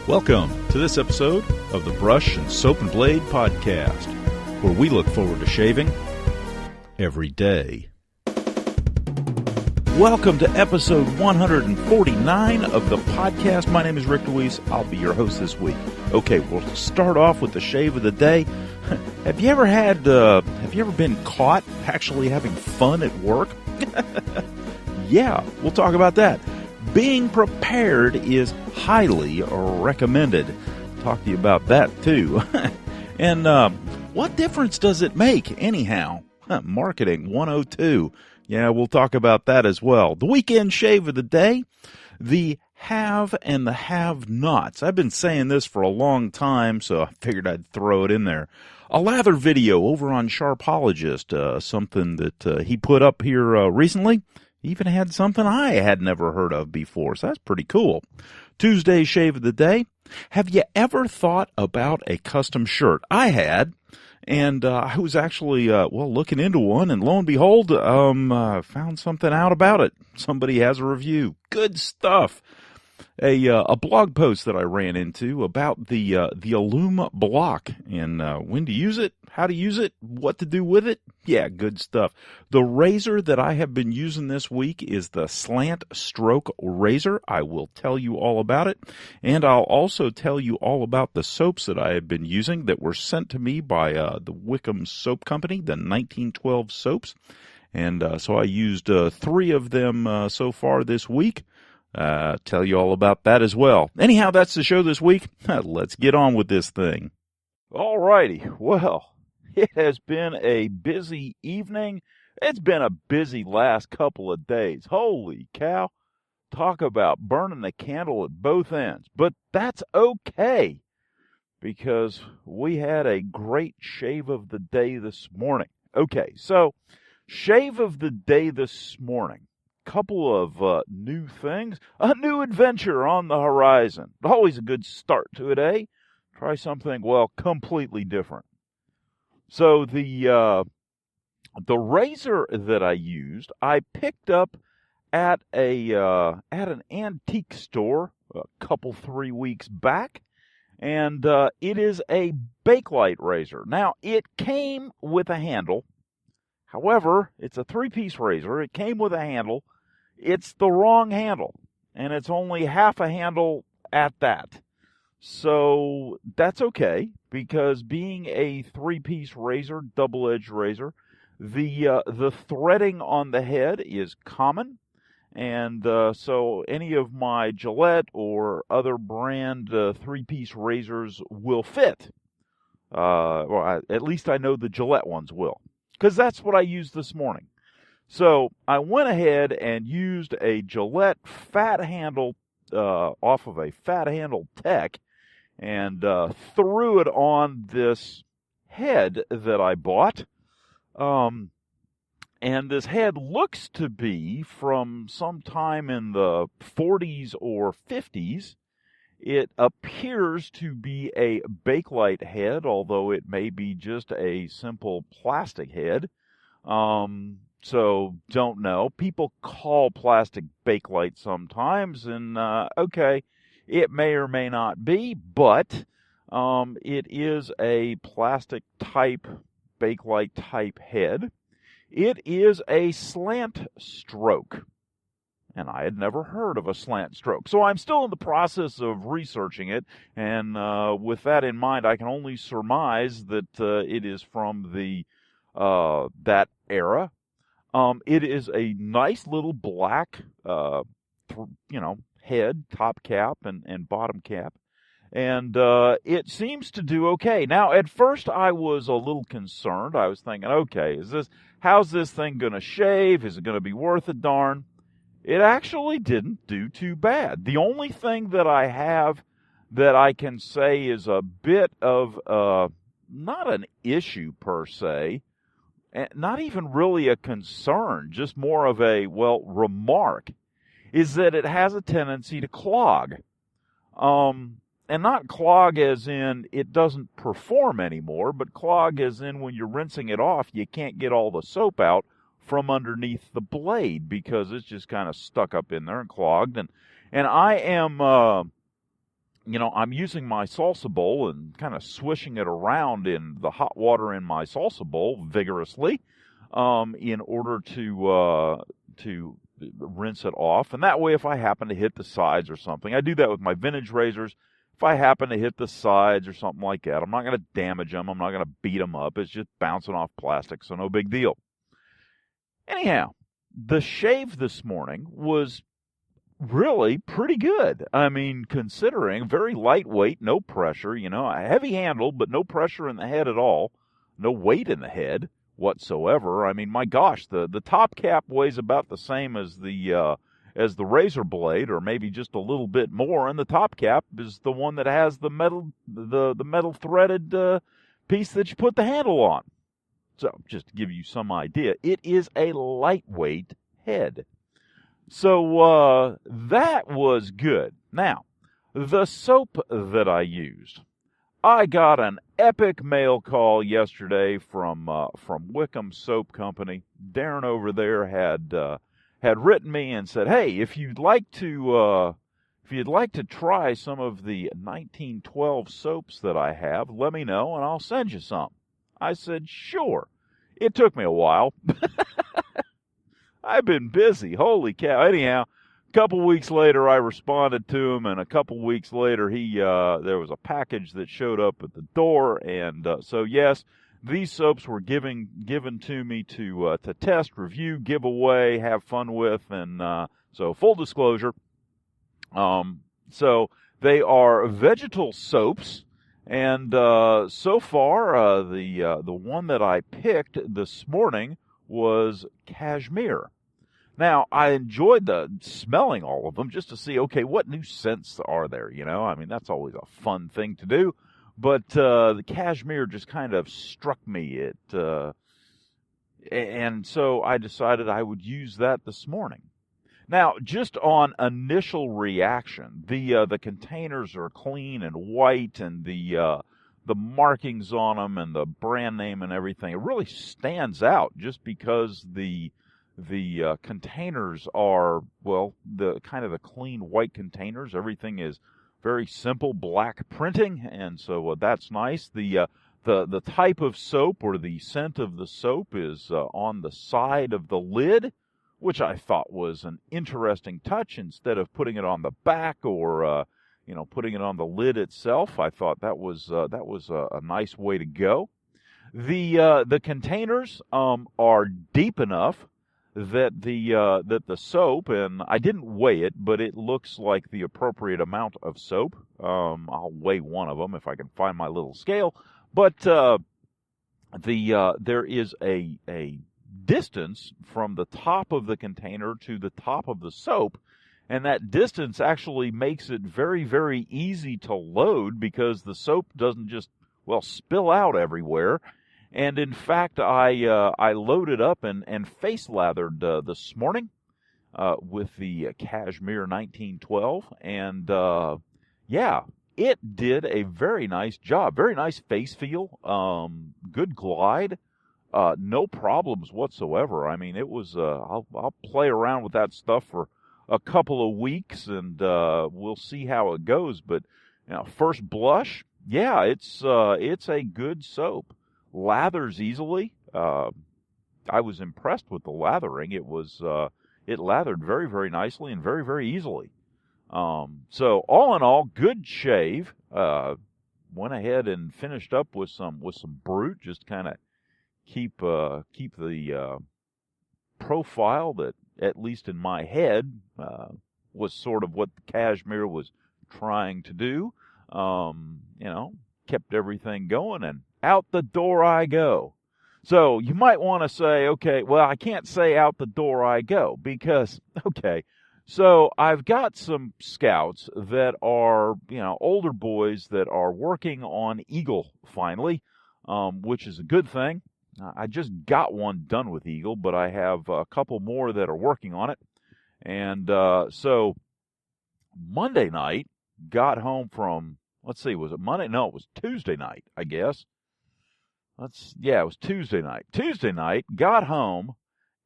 Welcome to this episode of the Brush and Soap and Blade Podcast, where we look forward to shaving every day. Welcome to episode 149 of the podcast. My name is Rick Luis. I'll be your host this week. Okay, we'll start off with the shave of the day. Have you ever been caught actually having fun at work? Yeah, we'll talk about that. Being prepared is highly recommended. Talk to you about that too. And what difference does it make anyhow? Marketing 102. Yeah, we'll talk about that as well. The weekend shave of the day, the have and the have-nots. I've been saying this for a long time, so I figured I'd throw it in there. A Lather video over on Sharpologist, something that he put up here recently. Even had something I had never heard of before, so that's pretty cool. Tuesday shave of the day. Have you ever thought about a custom shirt? I had, and I was actually, looking into one, and lo and behold, found something out about it. Somebody has a review. Good stuff. A blog post that I ran into about the Alum block and when to use it, how to use it, what to do with it. Yeah, good stuff. The razor that I have been using this week is the Slant stroke razor. I will tell you all about it, and I'll also tell you all about the soaps that I have been using that were sent to me by the Wickham soap company, the 1912 soaps, and so I used 3 of them so far this week. Tell you all about that as well. Anyhow, that's the show this week. Let's get on with this thing. All righty. Well, it has been a busy evening. It's been a busy last couple of days. Holy cow. Talk about burning the candle at both ends. But that's okay, because we had a great shave of the day this morning. Okay, so shave of the day this morning. Couple of new things, a new adventure on the horizon. Always a good start to it, eh? Try something, completely different. So the razor that I used, I picked up at an antique store a couple 3 weeks back, and it is a Bakelite razor. Now, it came with a handle. However, it's a 3-piece razor. It came with a handle. It's the wrong handle, and it's only half a handle at that. So that's okay, because being a 3-piece razor, double-edged razor, the threading on the head is common, and so any of my Gillette or other brand 3-piece razors will fit. At least I know the Gillette ones will, because that's what I used this morning. So I went ahead and used a Gillette fat handle off of a fat handle tech and threw it on this head that I bought. And this head looks to be from sometime in the 40s or 50s. It appears to be a Bakelite head, although it may be just a simple plastic head. So, don't know. People call plastic Bakelite sometimes, and okay, it may or may not be, but it is a plastic type, Bakelite type head. It is a slant stroke, and I had never heard of a slant stroke. So I'm still in the process of researching it, and with that in mind, I can only surmise that it is from the that era. It is a nice little black, head, top cap, and bottom cap. And it seems to do okay. Now, at first, I was a little concerned. I was thinking, okay, how's this thing going to shave? Is it going to be worth a darn? It actually didn't do too bad. The only thing that I have that I can say is a bit of, not an issue per se, not even really a concern, just more of a, remark, is that it has a tendency to clog. And not clog as in it doesn't perform anymore, but clog as in when you're rinsing it off, you can't get all the soap out from underneath the blade because it's just kind of stuck up in there and clogged. And I am I'm using my salsa bowl and kind of swishing it around in the hot water in my salsa bowl vigorously, in order to rinse it off. And that way, if I happen to hit the sides or something, I do that with my vintage razors. If I happen to hit the sides or something like that, I'm not going to damage them. I'm not going to beat them up. It's just bouncing off plastic, so no big deal. Anyhow, the shave this morning was really pretty good. I mean, considering very lightweight, no pressure, a heavy handle, but no pressure in the head at all. No weight in the head whatsoever. I mean, my gosh, the top cap weighs about the same as the razor blade, or maybe just a little bit more, and the top cap is the one that has the metal threaded piece that you put the handle on. So, just to give you some idea, it is a lightweight head. So, that was good. Now, the soap that I used. I got an epic mail call yesterday from Wickham Soap Company. Darren over there had written me and said, "Hey, if you'd like to try some of the 1912 soaps that I have, let me know and I'll send you some." I said, "Sure." It took me a while. I've been busy. Holy cow. Anyhow, a couple weeks later, I responded to him, and a couple weeks later, there was a package that showed up at the door, and so yes, these soaps were given to me to test, review, give away, have fun with, and so full disclosure. So they are vegetal soaps, and so far, the one that I picked this morning was cashmere. Now, I enjoyed the smelling all of them just to see, okay, what new scents are there, I mean, that's always a fun thing to do. But the cashmere just kind of struck me. And so I decided I would use that this morning. Now, just on initial reaction, the containers are clean and white, and the markings on them and the brand name and everything, it really stands out just because the containers are, well, the kind of the clean white containers. Everything is very simple black printing, and so that's nice. The type of soap, or the scent of the soap, is on the side of the lid, which I thought was an interesting touch. Instead of putting it on the back or putting it on the lid itself, I thought that was a nice way to go. The containers are deep enough that the soap, and I didn't weigh it, but it looks like the appropriate amount of soap. I'll weigh one of them if I can find my little scale. But there is a distance from the top of the container to the top of the soap, and that distance actually makes it very, very easy to load, because the soap doesn't just, spill out everywhere. And in fact, I loaded up and face lathered this morning with the Cashmere 1912, and it did a very nice job. Very nice face feel, good glide, no problems whatsoever. I mean, it was. I'll play around with that stuff for a couple of weeks, and we'll see how it goes. But first blush, it's a good soap. Lathers easily. I was impressed with the lathering. It lathered very, very nicely and very, very easily. So all in all, good shave. Went ahead and finished up with some Brute, just kind of keep the profile that, at least in my head, was sort of what the Cashmere was trying to do. Kept everything going, and out the door I go. So you might want to say, okay, well, I can't say out the door I go, because, okay, so I've got some scouts that are, older boys that are working on Eagle finally, which is a good thing. I just got one done with Eagle, but I have a couple more that are working on it. And so Monday night, got home from, let's see, was it Monday? No, it was Tuesday night, I guess. It was Tuesday night. Tuesday night, got home,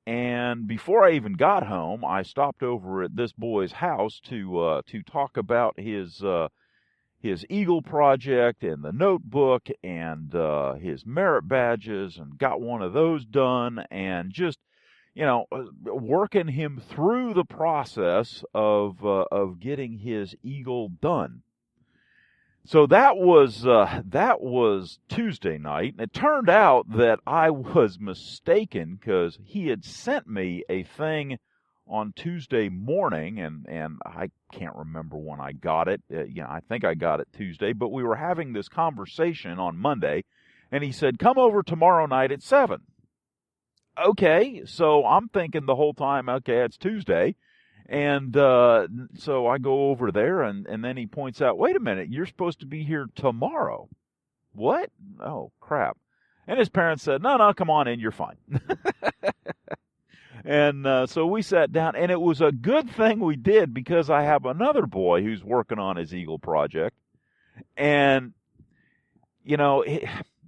and before I even got home, I stopped over at this boy's house to talk about his his Eagle project and the notebook and his merit badges, and got one of those done, and just, working him through the process of getting his Eagle done. So that was Tuesday night, and it turned out that I was mistaken, because he had sent me a thing on Tuesday morning, and I can't remember when I got it. I think I got it Tuesday, but we were having this conversation on Monday, and he said, "Come over tomorrow night at 7. Okay, so I'm thinking the whole time, okay, it's Tuesday. And so I go over there, and then he points out, "Wait a minute, you're supposed to be here tomorrow." What? Oh, crap. And his parents said, No, come on in, you're fine. And so we sat down, and it was a good thing we did, because I have another boy who's working on his Eagle project. And,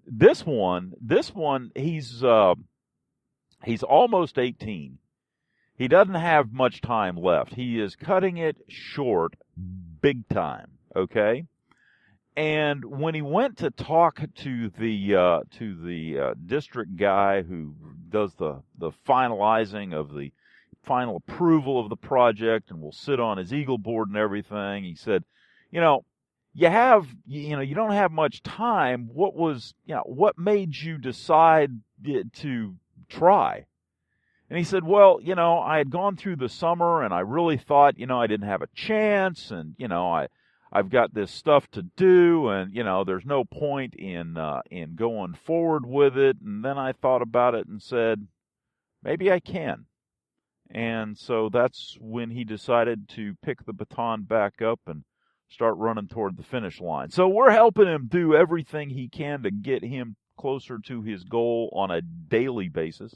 this one, he's almost 18. He doesn't have much time left. He is cutting it short big time, okay? And when he went to talk to the district guy who does the finalizing of the final approval of the project and will sit on his Eagle board and everything, he said, you don't have much time. What made you decide to try? And he said, well, I had gone through the summer, and I really thought, I didn't have a chance, and, I've got this stuff to do, and, there's no point in going forward with it. And then I thought about it and said, maybe I can. And so that's when he decided to pick the baton back up and start running toward the finish line. So we're helping him do everything he can to get him closer to his goal on a daily basis.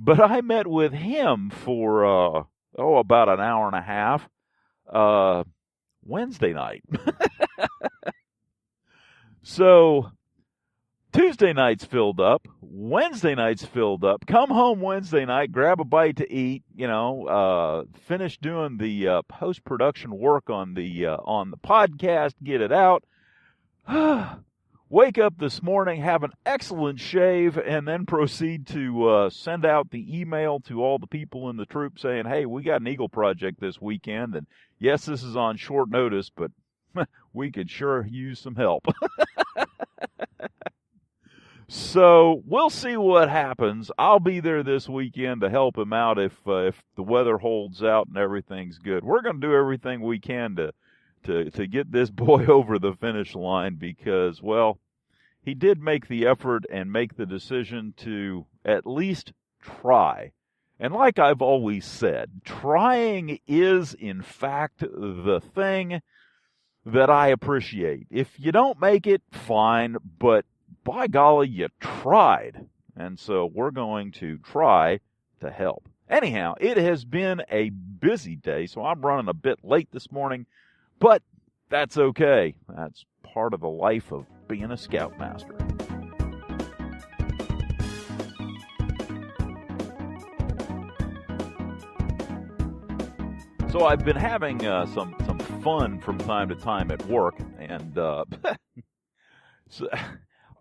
But I met with him for, about an hour and a half, Wednesday night. So, Tuesday night's filled up, Wednesday night's filled up, come home Wednesday night, grab a bite to eat, finish doing the post-production work on the podcast, get it out. Wake up this morning, have an excellent shave, and then proceed to send out the email to all the people in the troop saying, hey, we got an Eagle project this weekend, and yes, this is on short notice, but we could sure use some help. So we'll see what happens. I'll be there this weekend to help him out if the weather holds out and everything's good. We're going to do everything we can to get this boy over the finish line, because, well, he did make the effort and make the decision to at least try. And like I've always said, trying is, in fact, the thing that I appreciate. If you don't make it, fine, but by golly, you tried. And so we're going to try to help. Anyhow, it has been a busy day, so I'm running a bit late this morning. But that's okay. That's part of the life of being a Scoutmaster. So I've been having some fun from time to time at work, and so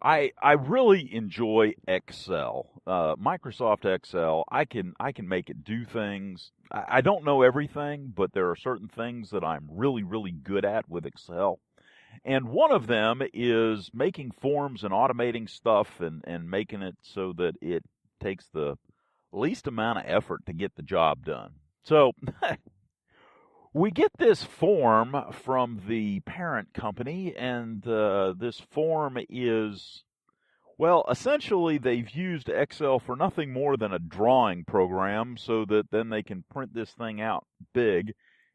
I really enjoy Excel, Microsoft Excel. I can make it do things. I don't know everything, but there are certain things that I'm really, really good at with Excel. And one of them is making forms and automating stuff and making it so that it takes the least amount of effort to get the job done. So we get this form from the parent company, and this form is, well, essentially they've used Excel for nothing more than a drawing program so that then they can print this thing out big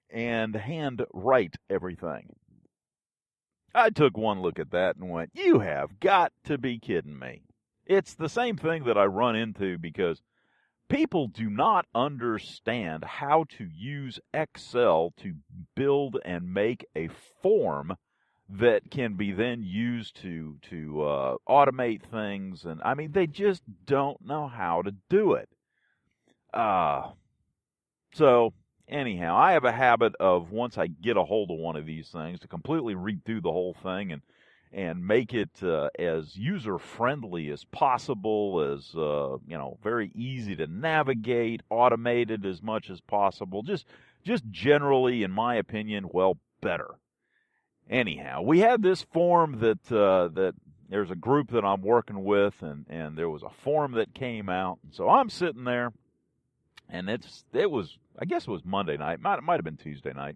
and hand write everything. I took one look at that and went, you have got to be kidding me. It's the same thing that I run into because people do not understand how to use Excel to build and make a form that can be then used to automate things. And I mean, they just don't know how to do it. So anyhow, I have a habit of, once I get a hold of one of these things, to completely read through the whole thing and make it as user-friendly as possible, as, very easy to navigate, automated as much as possible. Just generally, in my opinion, well, better. Anyhow, we had this form that there's a group that I'm working with, and there was a form that came out. And so I'm sitting there, and I guess it was Monday night. Might have been Tuesday night.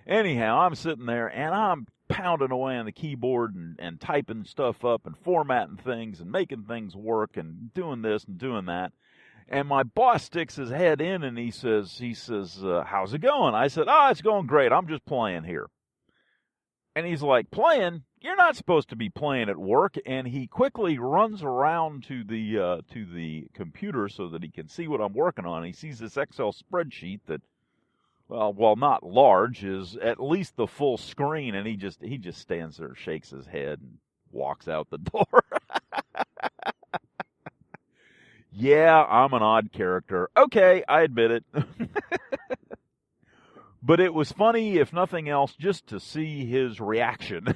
Anyhow, I'm sitting there, and I'm pounding away on the keyboard and typing stuff up and formatting things and making things work and doing this and doing that. And my boss sticks his head in, and he says, how's it going? I said, it's going great. I'm just playing here. And he's like, playing? You're not supposed to be playing at work. And he quickly runs around to the computer so that he can see what I'm working on. He sees this Excel spreadsheet that, well, not large, is at least the full screen. And he just stands there, shakes his head, and walks out the door. Yeah, I'm an odd character. Okay, I admit it. But it was funny, if nothing else, just to see his reaction.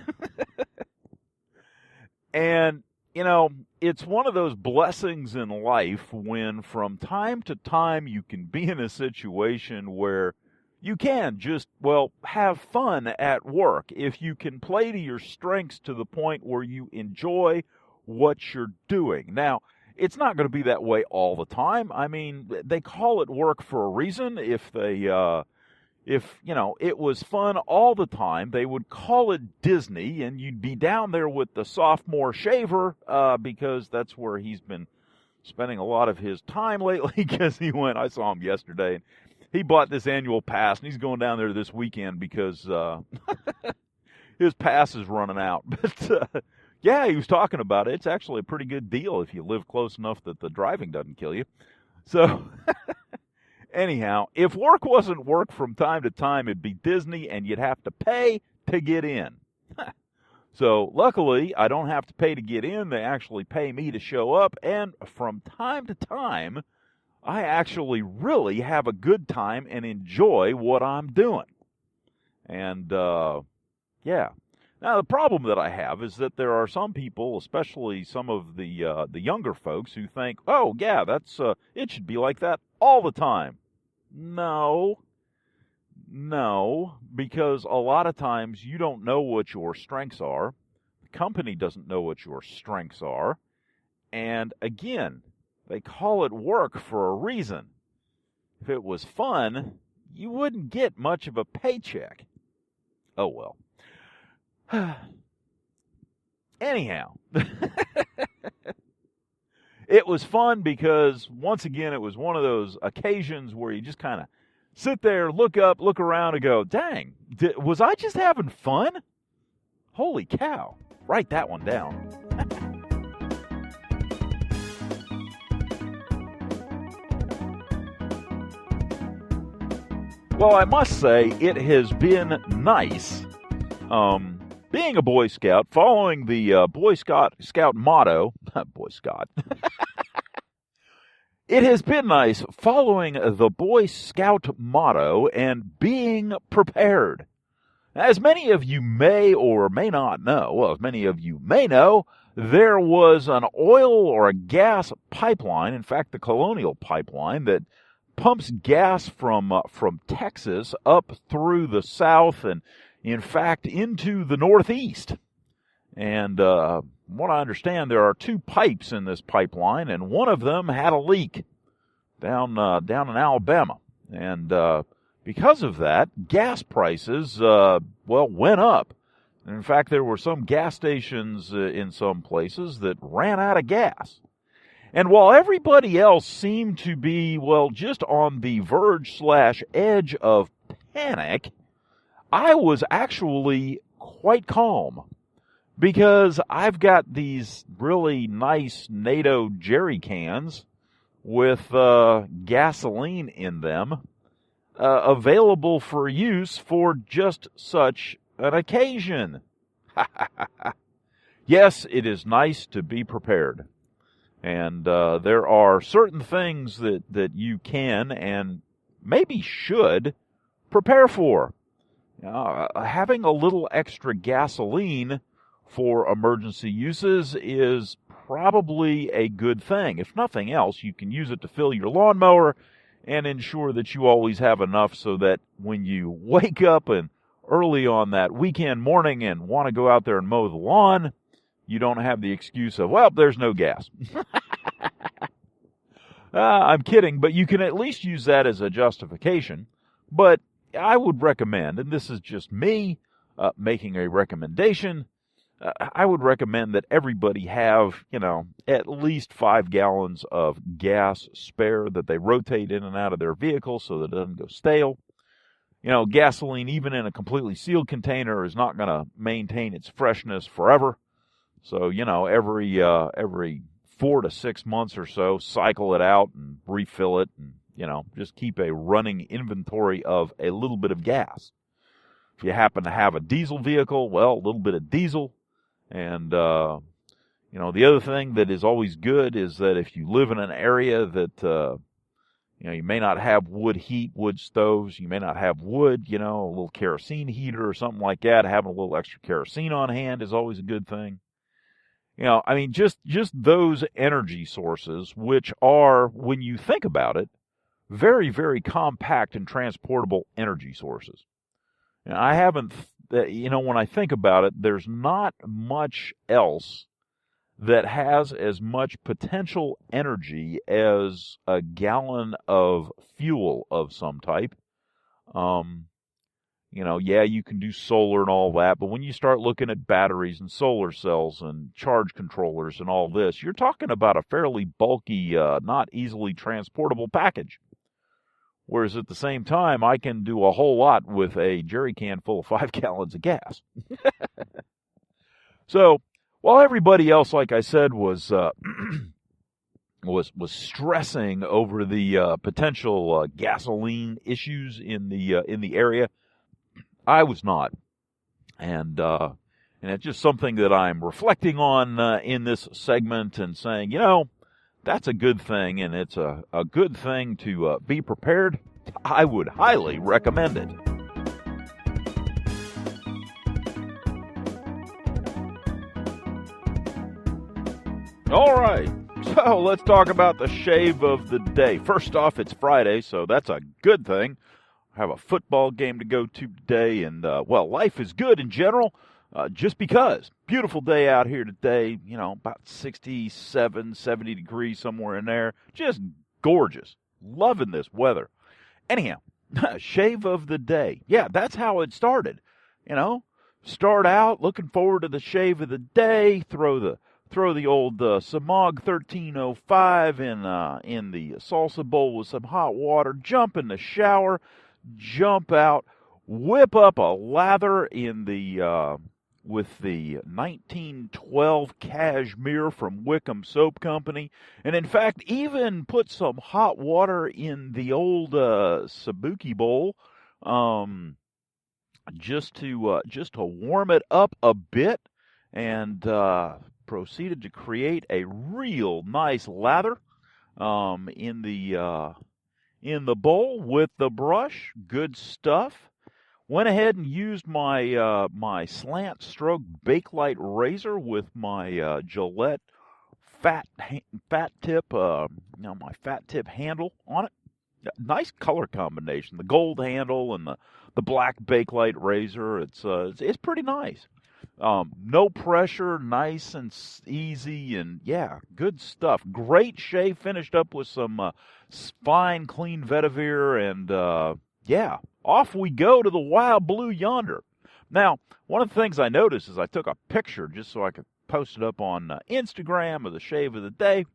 And, it's one of those blessings in life when from time to time you can be in a situation where you can just, have fun at work. If you can play to your strengths to the point where you enjoy what you're doing. Now, it's not going to be that way all the time. I mean, they call it work for a reason. If it was fun all the time, they would call it Disney, and you'd be down there with the sophomore shaver, because that's where he's been spending a lot of his time lately, because I saw him yesterday, and he bought this annual pass, and he's going down there this weekend because his pass is running out. But, yeah, he was talking about it. It's actually a pretty good deal if you live close enough that the driving doesn't kill you. So... Anyhow, if work wasn't work from time to time, it'd be Disney, and you'd have to pay to get in. So, luckily, I don't have to pay to get in. They actually pay me to show up, and from time to time, I actually really have a good time and enjoy what I'm doing. And, yeah. Now, the problem that I have is that there are some people, especially some of the younger folks, who think, oh, yeah, it should be like that all the time. No, because a lot of times you don't know what your strengths are. The company doesn't know what your strengths are. And again, they call it work for a reason. If it was fun, you wouldn't get much of a paycheck. Oh, well. Anyhow. It was fun because, once again, it was one of those occasions where you just kind of sit there, look up, look around, and go, dang, was I just having fun? Holy cow. Write that one down. Well, I must say, it has been nice being a Boy Scout, following the Boy Scout motto. Boy Scout. It has been nice following the Boy Scout motto and being prepared. As many of you may or may not know, as many of you may know, there was an oil or a gas pipeline, in fact, the Colonial Pipeline, that pumps gas from Texas up through the South and, in fact, into the Northeast. And from what I understand, there are two pipes in this pipeline, and one of them had a leak down in Alabama. And because of that, gas prices, went up. And in fact, there were some gas stations in some places that ran out of gas. And while everybody else seemed to be, just on the verge/edge of panic, I was actually quite calm, because I've got these really nice NATO jerry cans with gasoline in them available for use for just such an occasion. Yes, it is nice to be prepared. And there are certain things that you can and maybe should prepare for. Having a little extra gasoline for emergency uses is probably a good thing. If nothing else, you can use it to fill your lawnmower and ensure that you always have enough so that when you wake up and early on that weekend morning and want to go out there and mow the lawn, you don't have the excuse of, well, there's no gas. I'm kidding, but you can at least use that as a justification. But I would recommend, and this is just me making a recommendation, I would recommend that everybody have, at least 5 gallons of gas spare that they rotate in and out of their vehicle so that it doesn't go stale. Gasoline, even in a completely sealed container, is not going to maintain its freshness forever. So, every 4 to 6 months or so, cycle it out and refill it and, just keep a running inventory of a little bit of gas. If you happen to have a diesel vehicle, well, a little bit of diesel. And, the other thing that is always good is that if you live in an area that, you may not have wood stoves, you may not have wood, a little kerosene heater or something like that, having a little extra kerosene on hand is always a good thing. Just those energy sources, which are, when you think about it, very, very compact and transportable energy sources. When I think about it, there's not much else that has as much potential energy as a gallon of fuel of some type. You can do solar and all that, but when you start looking at batteries and solar cells and charge controllers and all this, you're talking about a fairly bulky, not easily transportable package. Whereas at the same time, I can do a whole lot with a jerry can full of 5 gallons of gas. So, while everybody else, like I said, was stressing over the potential gasoline issues in the area, I was not, and it's just something that I'm reflecting on in this segment and saying, that's a good thing, and it's a good thing to be prepared. I would highly recommend it. All right, so let's talk about the shave of the day. First off, it's Friday, so that's a good thing. I have a football game to go to today, and, life is good in general, just because. Beautiful day out here today, about 67, 70 degrees, somewhere in there. Just gorgeous. Loving this weather. Anyhow, shave of the day. Yeah, that's how it started. Start out looking forward to the shave of the day, throw the old Samog 1305 in the salsa bowl with some hot water, jump in the shower, jump out, whip up a lather in the with the 1912 cashmere from Wickham Soap Company, and in fact even put some hot water in the old Sabuki bowl, just to warm it up a bit, and proceeded to create a real nice lather in the bowl with the brush. Good stuff. Went ahead and used my my Slant stroke Bakelite razor with my Gillette fat tip, my fat tip handle on it. Nice color combination. The gold handle and the black Bakelite razor. It's pretty nice. No pressure, nice and easy, and yeah, good stuff. Great shave, finished up with some fine, clean vetiver, and yeah, off we go to the wild blue yonder. Now, one of the things I noticed is I took a picture just so I could post it up on Instagram of the shave of the day,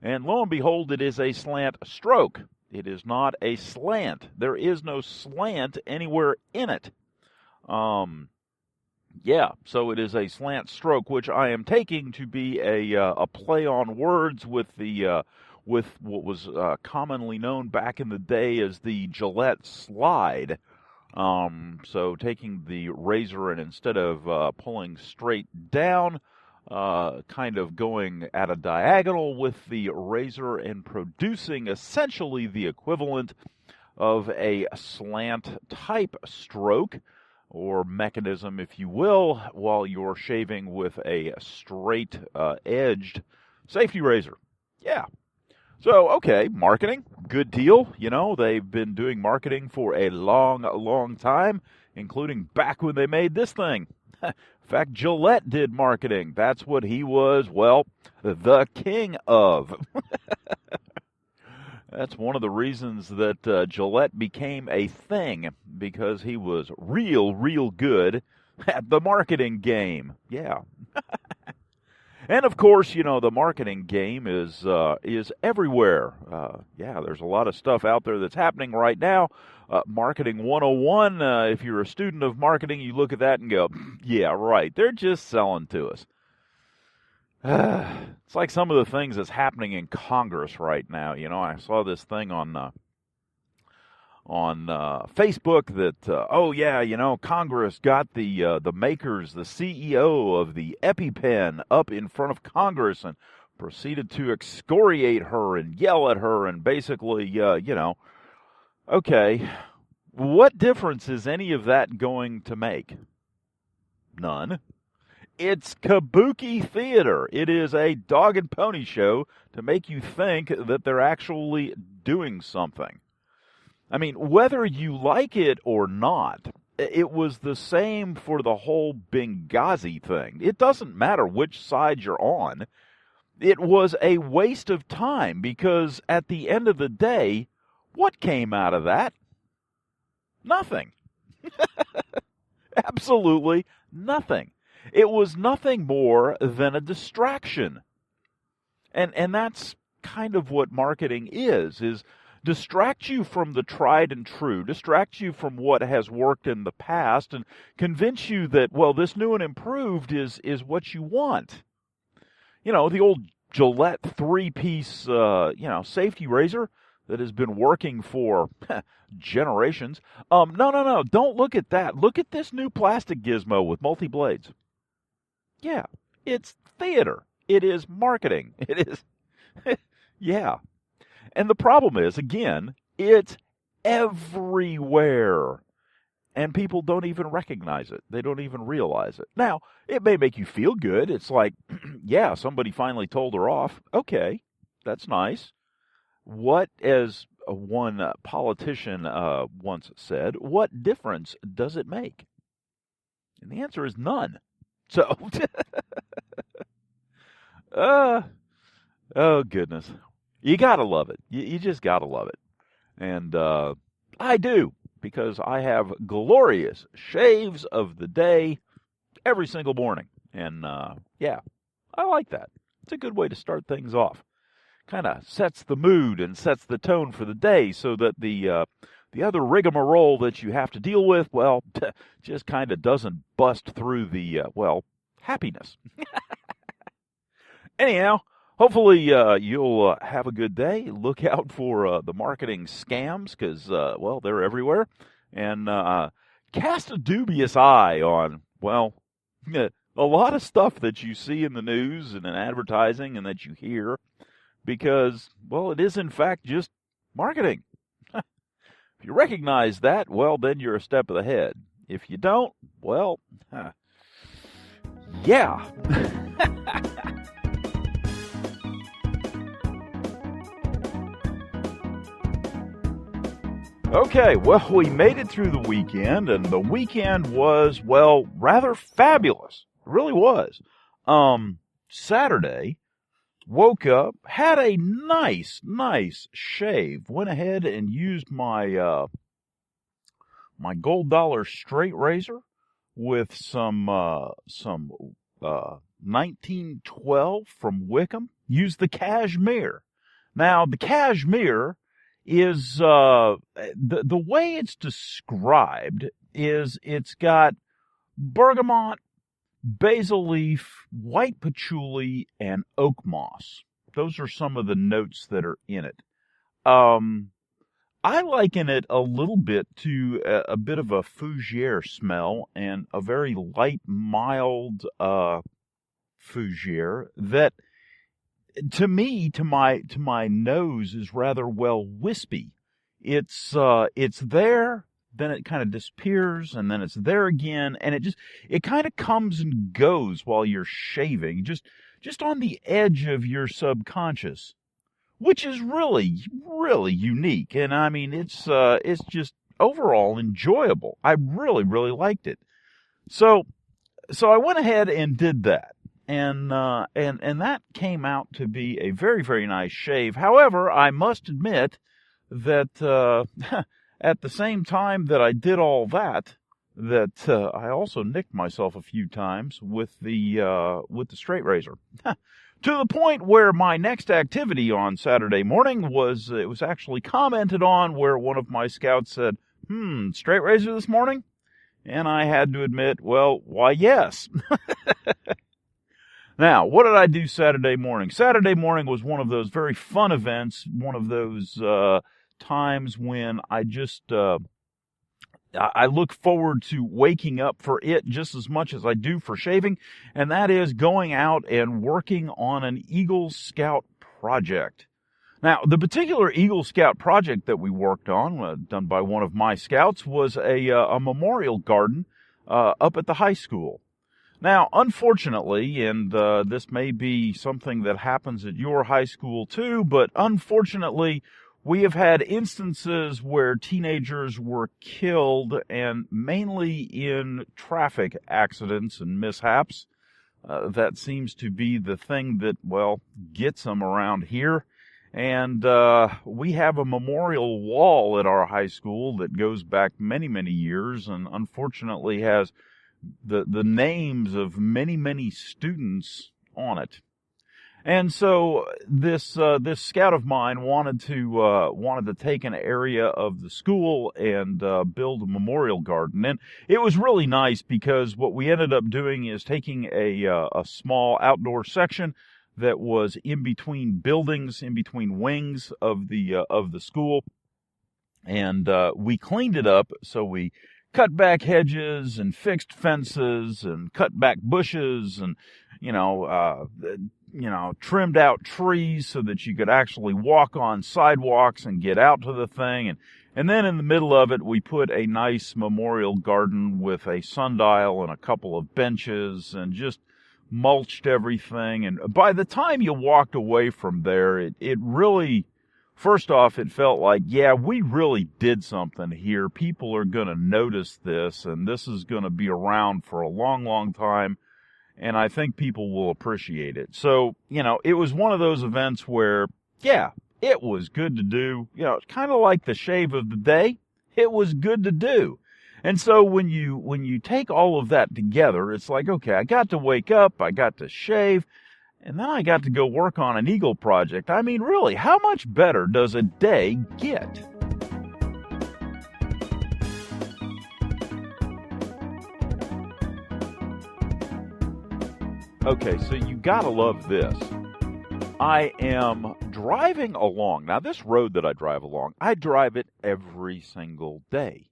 and lo and behold, it is a slant stroke. It is not a slant. There is no slant anywhere in it. Yeah, so it is a slant stroke, which I am taking to be a play on words with with what was commonly known back in the day as the Gillette slide. So taking the razor and instead of pulling straight down, kind of going at a diagonal with the razor and producing essentially the equivalent of a slant type stroke or mechanism, if you will, while you're shaving with a straight edged safety razor. Yeah. So, okay, marketing, good deal. You know, they've been doing marketing for a long time, including back when they made this thing. In fact, Gillette did marketing. That's what he was, well, the king of. That's one of the reasons that Gillette became a thing, because he was real good at the marketing game. Yeah. And of course, you know, the marketing game is everywhere. Yeah, there's a lot of stuff out there that's happening right now. Marketing 101, if you're a student of marketing, you look at that and go, yeah, right, they're just selling to us. It's like some of the things that's happening in Congress right now. You know, I saw this thing on Facebook that, oh yeah, you know, Congress got the makers, the CEO of the EpiPen up in front of Congress and proceeded to excoriate her and yell at her and basically, you know, okay, what difference is any of that going to make? None. It's kabuki theater. It is a dog and pony show to make you think that they're actually doing something. I mean, whether you like it or not, it was the same for the whole Benghazi thing. It doesn't matter which side you're on. It was a waste of time because at the end of the day, what came out of that? Nothing. Absolutely nothing. It was nothing more than a distraction. And that's kind of what marketing is distract you from the tried and true, distract you from what has worked in the past, and convince you that, well, this new and improved is what you want. You know, the old Gillette 3-piece, safety razor that has been working for generations. No, don't look at that. Look at this new plastic gizmo with multi-blades. Yeah, it's theater. It is marketing. It is, yeah. And the problem is, again, it's everywhere. And people don't even recognize it. They don't even realize it. Now, it may make you feel good. It's like, yeah, somebody finally told her off. Okay, that's nice. What, as one politician once said, what difference does it make? And the answer is none. So, oh, goodness. You gotta love it. You just gotta love it. And I do, because I have glorious shaves of the day every single morning. And, yeah, I like that. It's a good way to start things off. Kind of sets the mood and sets the tone for the day so that the other rigmarole that you have to deal with, well, just kind of doesn't bust through the, happiness. Anyhow, hopefully you'll have a good day. Look out for the marketing scams because, they're everywhere. And cast a dubious eye on, a lot of stuff that you see in the news and in advertising and that you hear because, it is in fact just marketing. If you recognize that, then you're a step ahead. If you don't, yeah. Okay, we made it through the weekend, and the weekend was, rather fabulous. It really was. Saturday, woke up, had a nice shave, went ahead and used my my Gold Dollar straight razor with some 1912 from Wickham. Used the cashmere. Now, the cashmere is, the way it's described is it's got bergamot, basil leaf, white patchouli, and oak moss. Those are some of the notes that are in it. I liken it a little bit to a bit of a fougere smell and a very light, mild fougere that, to me, to my nose, is rather wispy. it's there, then it kind of disappears, and then it's there again, and it kind of comes and goes while you're shaving, just on the edge of your subconscious, which is really, really unique. And I mean, it's just overall enjoyable. I really, really liked it. So I went ahead and did that. And that came out to be a very, very nice shave. However, I must admit that, at the same time that I did all that, I also nicked myself a few times with the straight razor. To the point where my next activity on Saturday morning was actually commented on, where one of my scouts said, straight razor this morning? And I had to admit, well, why, yes. Now, what did I do Saturday morning? Saturday morning was one of those very fun events, one of those times when I just I look forward to waking up for it just as much as I do for shaving, and that is going out and working on an Eagle Scout project. Now, the particular Eagle Scout project that we worked on, done by one of my scouts, was a memorial garden up at the high school. Now, unfortunately, and this may be something that happens at your high school too, but unfortunately, we have had instances where teenagers were killed, and mainly in traffic accidents and mishaps. That seems to be the thing that, well, gets them around here. And we have a memorial wall at our high school that goes back many, many years, and unfortunately has the names of many, many students on it. And so this scout of mine wanted to take an area of the school and build a memorial garden. And it was really nice, because what we ended up doing is taking a small outdoor section that was in between buildings, in between wings of the school, and we cleaned it up. So we cut back hedges and fixed fences and cut back bushes and trimmed out trees so that you could actually walk on sidewalks and get out to the thing. And then in the middle of it, we put a nice memorial garden with a sundial and a couple of benches, and just mulched everything. And by the time you walked away from there, it really, first off, it felt like, yeah, we really did something here. People are going to notice this, and this is going to be around for a long, long time. And I think people will appreciate it. So, it was one of those events where, yeah, it was good to do. It's kind of like the shave of the day. It was good to do. And so when you take all of that together, it's like, okay, I got to wake up, I got to shave, and then I got to go work on an Eagle project. I mean, really, how much better does a day get? Okay, so you gotta love this. I am driving along. Now, this road that I drive along, I drive it every single day.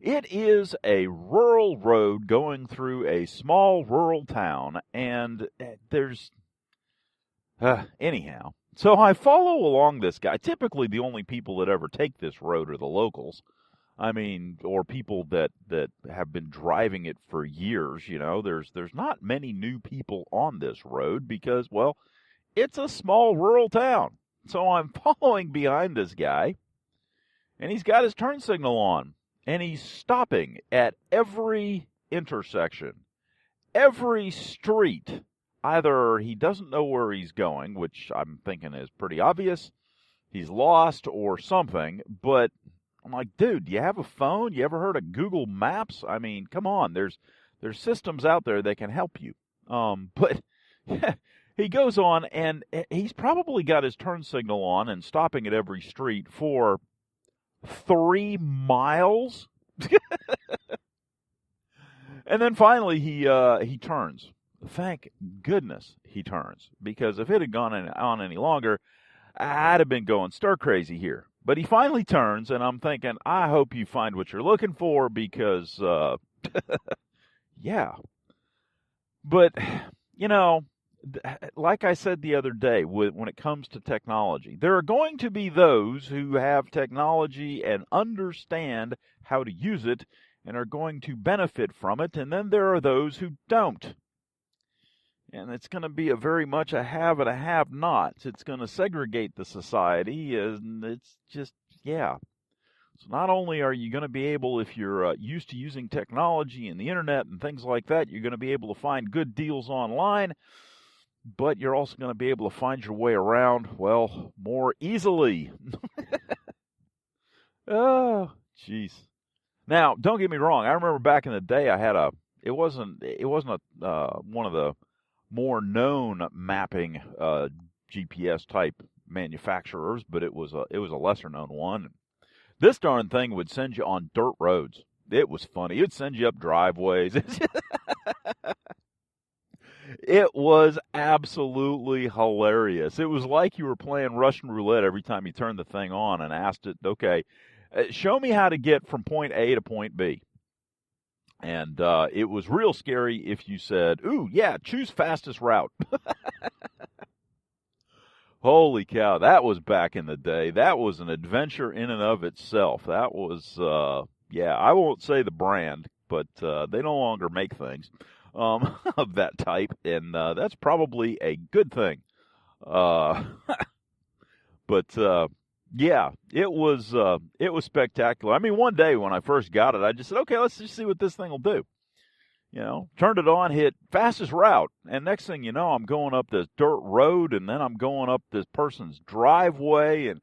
It is a rural road going through a small rural town, and there's... anyhow. So I follow along this guy. Typically, the only people that ever take this road are the locals. I mean, or people that have been driving it for years, There's not many new people on this road because, well, it's a small rural town. So I'm following behind this guy, and he's got his turn signal on. And he's stopping at every intersection, every street. Either he doesn't know where he's going, which I'm thinking is pretty obvious, he's lost or something, but I'm like, dude, do you have a phone? You ever heard of Google Maps? I mean, come on, there's systems out there that can help you. But he goes on, and he's probably got his turn signal on and stopping at every street for 3 miles. And then finally he turns. Thank goodness he turns, because if it had gone on any longer, I'd have been going stir crazy here. But he finally turns, and I'm thinking, I hope you find what you're looking for, because yeah. But like I said the other day, when it comes to technology, there are going to be those who have technology and understand how to use it and are going to benefit from it, and then there are those who don't. And it's going to be very much a have and a have-nots. It's going to segregate the society, and it's just, yeah. So not only are you going to be able, if you're used to using technology and the internet and things like that, you're going to be able to find good deals online, but you're also going to be able to find your way around, well, more easily. Oh, jeez. Now, don't get me wrong. I remember back in the day, I had it wasn't one of the more known mapping GPS type manufacturers, but it was a lesser known one. This darn thing would send you on dirt roads. It was funny. It'd send you up driveways. It was absolutely hilarious. It was like you were playing Russian roulette every time you turned the thing on and asked it, okay, show me how to get from point A to point B. And it was real scary if you said, ooh, yeah, choose fastest route. Holy cow, that was back in the day. That was an adventure in and of itself. That was, yeah, I won't say the brand, but they no longer make things of that type, and that's probably a good thing. But yeah, it was spectacular. I mean, one day when I first got it, I just said, okay, let's just see what this thing will do. You know, turned it on, hit fastest route, and next thing you know, I'm going up this dirt road, and then I'm going up this person's driveway, and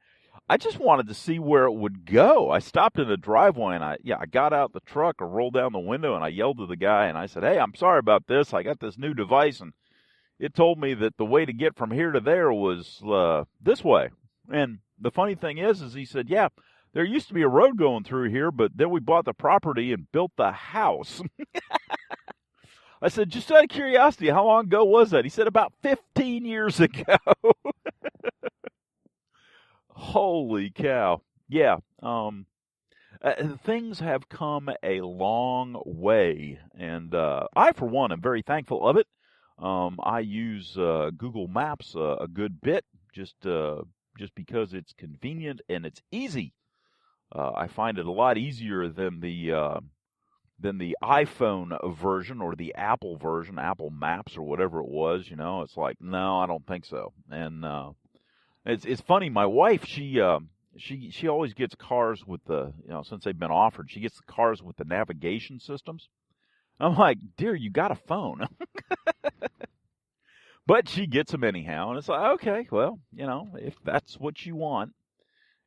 I just wanted to see where it would go. I stopped in the driveway, and I got out the truck, I rolled down the window, and I yelled to the guy, and I said, hey, I'm sorry about this. I got this new device, and it told me that the way to get from here to there was this way. And the funny thing is he said, yeah, there used to be a road going through here, but then we bought the property and built the house. I said, just out of curiosity, how long ago was that? He said, about 15 years ago. Holy cow. Yeah. Things have come a long way, and I, for one, am very thankful of it. I use Google Maps a good bit, just because it's convenient and it's easy. I find it a lot easier than the iPhone version or the Apple version, Apple Maps or whatever it was. You know, it's like, no, I don't think so. And it's funny. My wife, she always gets cars with the, you know, since they've been offered, she gets the cars with the navigation systems. I'm like, dear, you got a phone. But she gets them anyhow, and it's like, okay, well, you know, if that's what you want.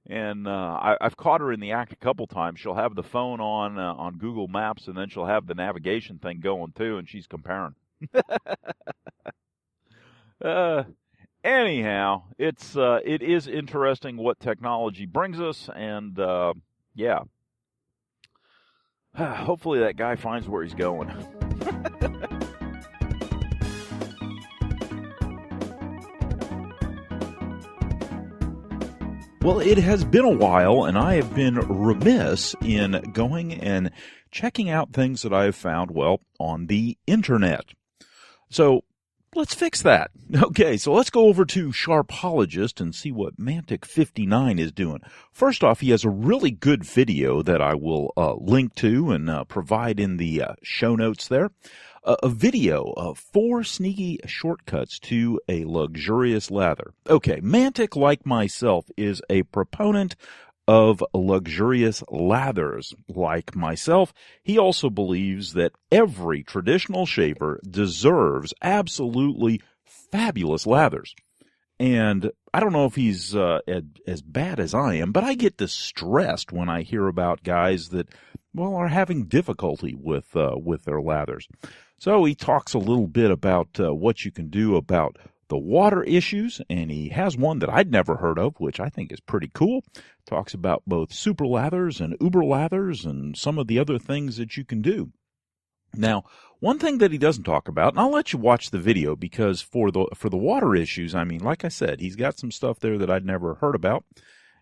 And I've caught her in the act a couple times. She'll have the phone on Google Maps, and then she'll have the navigation thing going too, and she's comparing. Anyhow, it is interesting what technology brings us, and yeah, hopefully that guy finds where he's going. Well, it has been a while, and I have been remiss in going and checking out things that I have found, well, on the internet. So let's fix that. Okay, so let's go over to Sharpologist and see what Mantic59 is doing. First off, he has a really good video that I will link to and provide in the show notes there. A video of 4 sneaky shortcuts to a luxurious lather. Okay, Mantic, like myself, is a proponent of luxurious lathers. Like myself, he also believes that every traditional shaver deserves absolutely fabulous lathers. And I don't know if he's as bad as I am, but I get distressed when I hear about guys that, well, are having difficulty with their lathers. So he talks a little bit about what you can do about the water issues, and he has one that I'd never heard of, which I think is pretty cool. Talks about both super lathers and uber lathers and some of the other things that you can do. Now, one thing that he doesn't talk about, and I'll let you watch the video because for the water issues, I mean, like I said, he's got some stuff there that I'd never heard about.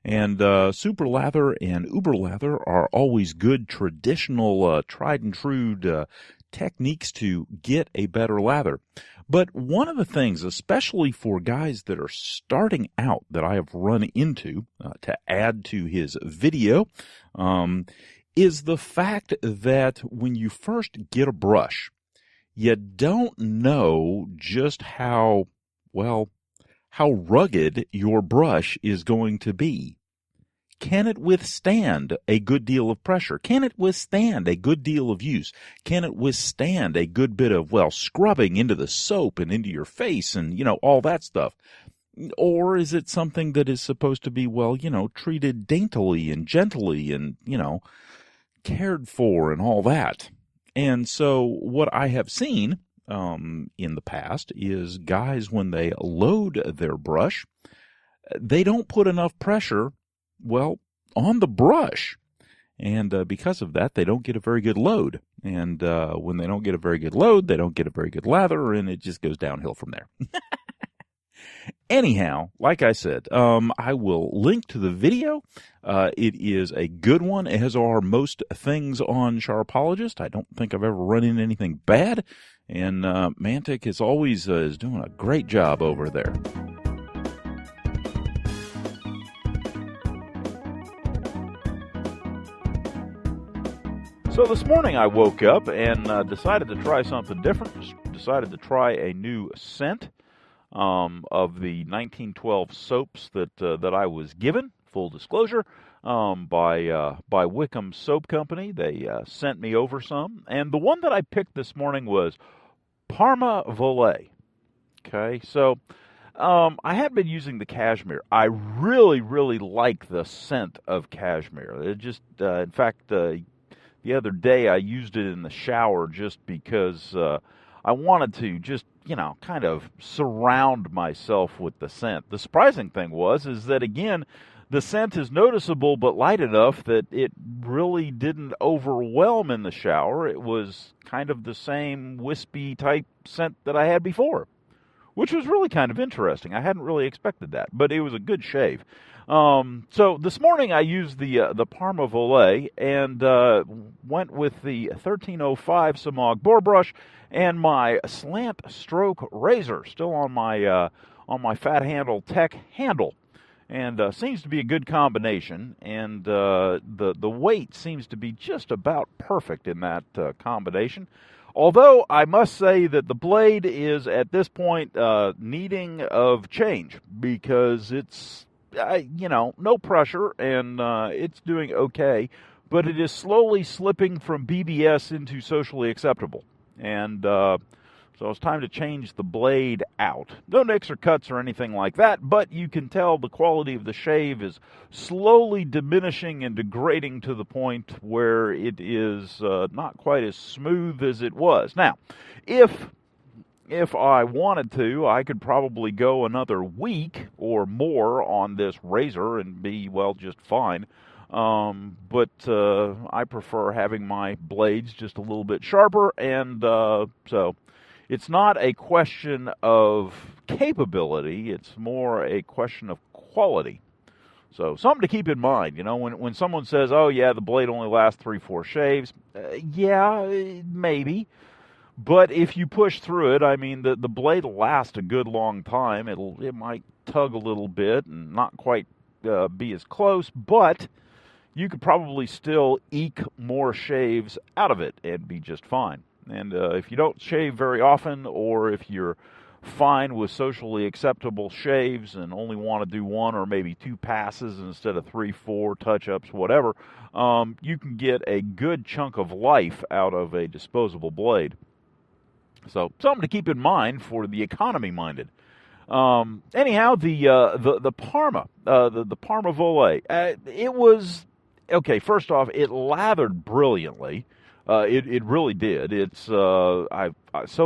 And super lather and uber lather are always good traditional, tried and true techniques to get a better lather. But one of the things, especially for guys that are starting out, that I have run into to add to his video, is the fact that when you first get a brush, you don't know just how rugged your brush is going to be. Can it withstand a good deal of pressure? Can it withstand a good deal of use? Can it withstand a good bit of, scrubbing into the soap and into your face and, all that stuff? Or is it something that is supposed to be, treated daintily and gently and, cared for and all that? And so what I have seen in the past is guys, when they load their brush, they don't put enough pressure on the brush. And because of that, they don't get a very good load. And when they don't get a very good load, they don't get a very good lather, and it just goes downhill from there. Anyhow, like I said, I will link to the video. It is a good one, as are most things on Sharpologist. I don't think I've ever run into anything bad. And Mantic is always is doing a great job over there. So this morning I woke up and decided to try something different. Decided to try a new scent of the 1912 soaps that I was given. Full disclosure, by Wickham Soap Company. They sent me over some, and the one that I picked this morning was Parma Volée. Okay, so I had been using the cashmere. I really, really like the scent of cashmere. It just, in fact, the other day I used it in the shower just because I wanted to just, kind of surround myself with the scent. The surprising thing is that, again, the scent is noticeable but light enough that it really didn't overwhelm in the shower. It was kind of the same wispy type scent that I had before, which was really kind of interesting. I hadn't really expected that, but it was a good shave. So this morning I used the Parma Volée and went with the 1305 Samog bore brush and my Slant stroke razor, still on my Fat Handle Tech handle, and seems to be a good combination. And the weight seems to be just about perfect in that combination. Although I must say that the blade is at this point needing of change, because it's no pressure, and it's doing okay, but it is slowly slipping from BBS into socially acceptable. And so it's time to change the blade out. No nicks or cuts or anything like that, but you can tell the quality of the shave is slowly diminishing and degrading to the point where it is not quite as smooth as it was. Now, if I wanted to, I could probably go another week or more on this razor and be, just fine. But I prefer having my blades just a little bit sharper, and so it's not a question of capability, it's more a question of quality. So something to keep in mind, when someone says, oh yeah, the blade only lasts 3-4 shaves, yeah, maybe. But if you push through it, I mean, the blade will last a good long time. It might tug a little bit and not quite be as close, but you could probably still eke more shaves out of it and be just fine. And if you don't shave very often, or if you're fine with socially acceptable shaves and only want to do 1 or maybe 2 passes instead of 3-4 touch-ups, whatever, you can get a good chunk of life out of a disposable blade. So something to keep in mind for the economy-minded. Anyhow, the Parma, the Parma Volée, it was okay. First off, it lathered brilliantly. It really did. It's so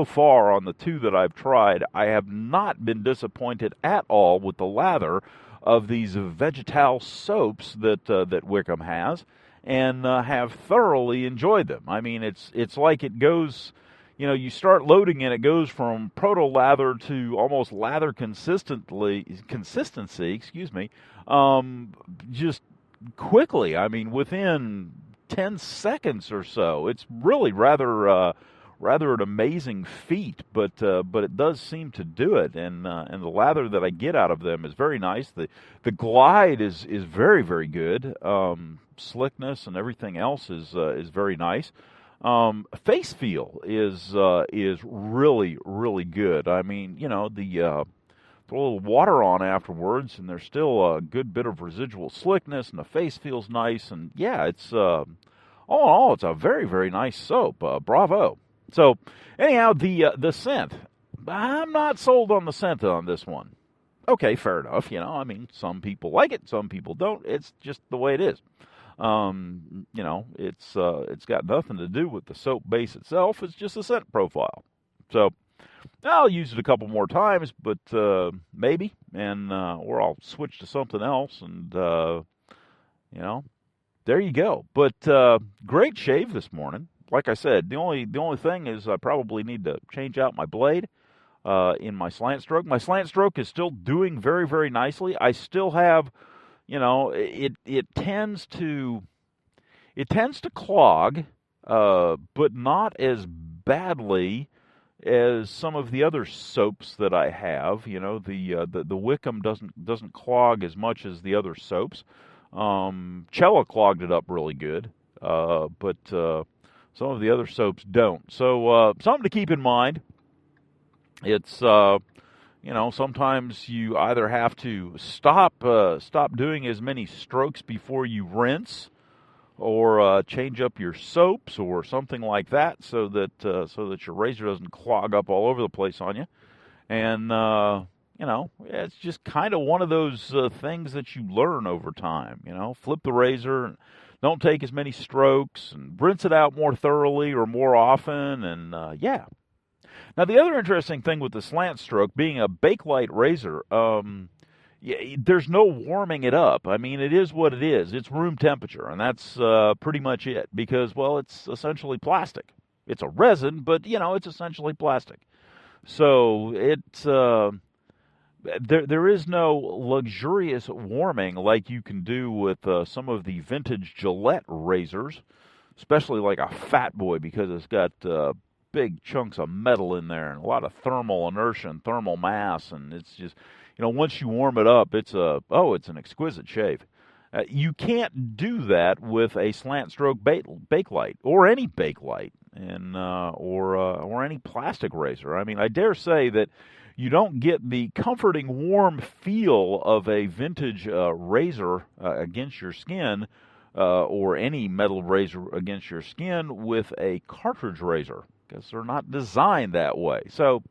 far on the 2 that I've tried, I have not been disappointed at all with the lather of these vegetal soaps that Wickham has, and have thoroughly enjoyed them. I mean, it's like it goes. You start loading and it goes from proto-lather to almost lather consistency, just quickly. I mean, within 10 seconds or so. It's really rather rather an amazing feat, but it does seem to do it, and the lather that I get out of them is very nice. The glide is very, very good. Slickness and everything else is very nice. Face feel is really, really good. I mean, throw a little water on afterwards, and there's still a good bit of residual slickness, and the face feels nice. And yeah, it's all in all, it's a very, very nice soap. Bravo. So anyhow, the scent, I'm not sold on the scent on this one. Okay, fair enough. I mean, some people like it, some people don't. It's just the way it is. It's got nothing to do with the soap base itself. It's just a scent profile. So I'll use it a couple more times, but maybe, and or I'll switch to something else, and there you go. But great shave this morning. Like I said, the only thing is I probably need to change out my blade in my slant stroke. My slant stroke is still doing very, very nicely. I still have, it tends to clog, but not as badly as some of the other soaps that I have. The Wickham doesn't clog as much as the other soaps. Cella clogged it up really good, but some of the other soaps don't. So something to keep in mind. It's sometimes you either have to stop doing as many strokes before you rinse, or change up your soaps or something like that, so that your razor doesn't clog up all over the place on you. And it's just kind of one of those things that you learn over time. Flip the razor and don't take as many strokes, and rinse it out more thoroughly or more often, and yeah. Now, the other interesting thing with the slant stroke, being a Bakelite razor, there's no warming it up. I mean, it is what it is. It's room temperature, and that's pretty much it, because, well, it's essentially plastic. It's a resin, but, it's essentially plastic. So there is no luxurious warming like you can do with some of the vintage Gillette razors, especially like a Fat Boy, because it's got big chunks of metal in there and a lot of thermal inertia and thermal mass, and it's just, once you warm it up, it's an exquisite shave. You can't do that with a slant stroke Bakelite, or any Bakelite, and or any plastic razor. I mean, I dare say that you don't get the comforting, warm feel of a vintage razor against your skin, or any metal razor against your skin, with a cartridge razor, because they're not designed that way. So,